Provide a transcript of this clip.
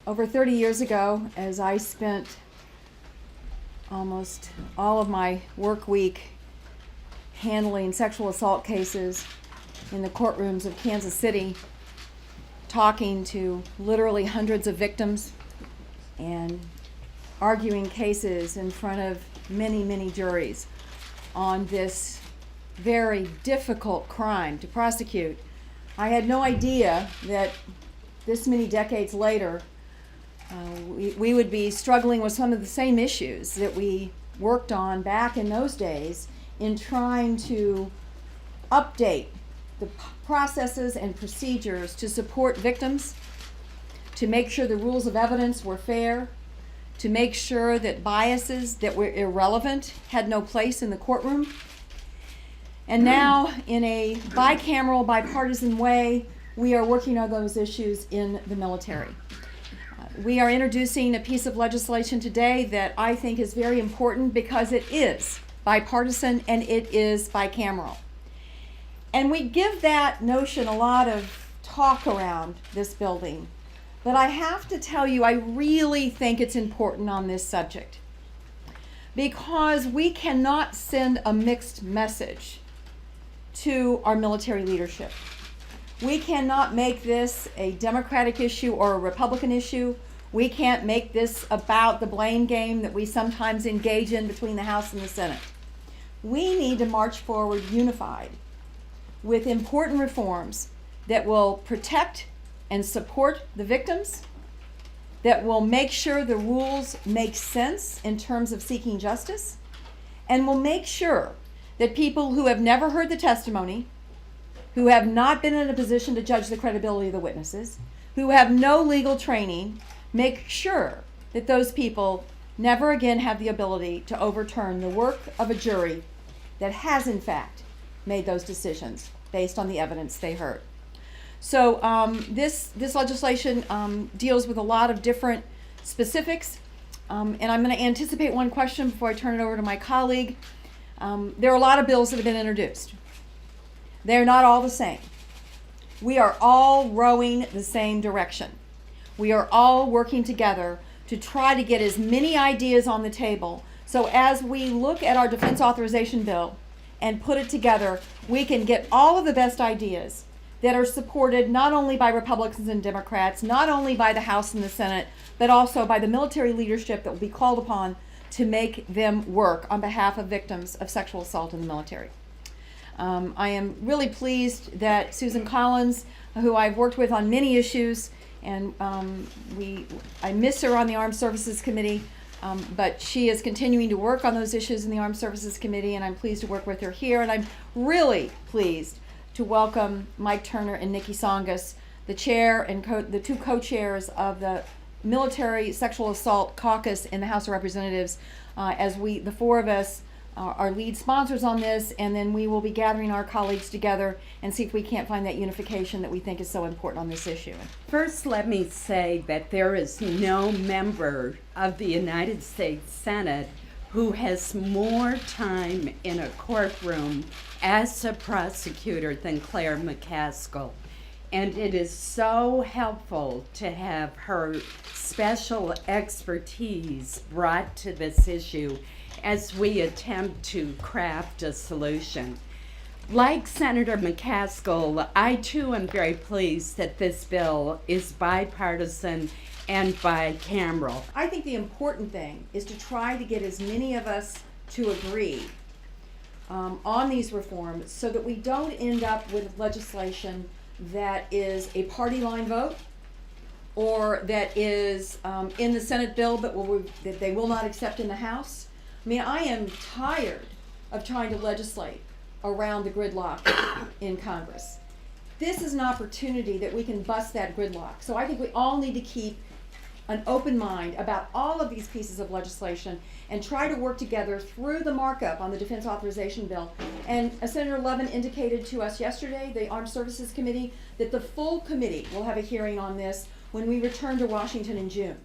Over 30 years ago, as I spent almost all of my work week handling sexual assault cases in the courtrooms of Kansas City, talking to literally hundreds of victims and arguing cases in front of many, many juries on this very difficult crime to prosecute, I had no idea that this many decades later, we would be struggling with some of the same issues that we worked on back in those days in trying to update the processes and procedures to support victims, to make sure the rules of evidence were fair, to make sure that biases that were irrelevant had no place in the courtroom. And now, in a bicameral, bipartisan way, we are working on those issues in the military. We are introducing a piece of legislation today that I think is very important because it is bipartisan and it is bicameral. And we give that notion a lot of talk around this building. But I have to tell you, I really think it's important on this subject because we cannot send a mixed message to our military leadership. We cannot make this a Democratic issue or a Republican issue. We can't make this about the blame game that we sometimes engage in between the House and the Senate. We need to march forward unified with important reforms that will protect and support the victims, that will make sure the rules make sense in terms of seeking justice, and will make sure that people who have never heard the testimony, who have not been in a position to judge the credibility of the witnesses, who have no legal training, make sure that those people never again have the ability to overturn the work of a jury that has in fact made those decisions based on the evidence they heard. So this legislation deals with a lot of different specifics, and I'm going to anticipate one question before I turn it over to my colleague. There are a lot of bills that have been introduced. They're not all the same. We are all rowing the same direction. We are all working together to try to get as many ideas on the table so as we look at our defense authorization bill and put it together, we can get all of the best ideas that are supported not only by Republicans and Democrats, not only by the House and the Senate, but also by the military leadership that will be called upon to make them work on behalf of victims of sexual assault in the military. I am really pleased that Susan Collins, who I've worked with on many issues, and I miss her on the Armed Services Committee, but she is continuing to work on those issues in the Armed Services Committee, and I'm pleased to work with her here. And I'm really pleased to welcome Mike Turner and Niki Tsongas, the chair and the two co-chairs of the Military Sexual Assault Caucus in the House of Representatives, as the four of us are lead sponsors on this, and then we will be gathering our colleagues together and see if we can't find that unification that we think is so important on this issue. First, let me say that there is no member of the United States Senate who has more time in a courtroom as a prosecutor than Claire McCaskill. And it is so helpful to have her special expertise brought to this issue as we attempt to craft a solution. Like Senator McCaskill, I too am very pleased that this bill is bipartisan and bicameral. I think the important thing is to try to get as many of us to agree on these reforms so that we don't end up with legislation that is a party line vote or that is in the Senate bill but that they will not accept in the House. I mean, I am tired of trying to legislate around the gridlock in Congress. This is an opportunity that we can bust that gridlock. So I think we all need to keep an open mind about all of these pieces of legislation and try to work together through the markup on the Defense Authorization Bill. And Senator Levin indicated to us yesterday, the Armed Services Committee, that the full committee will have a hearing on this when we return to Washington in June.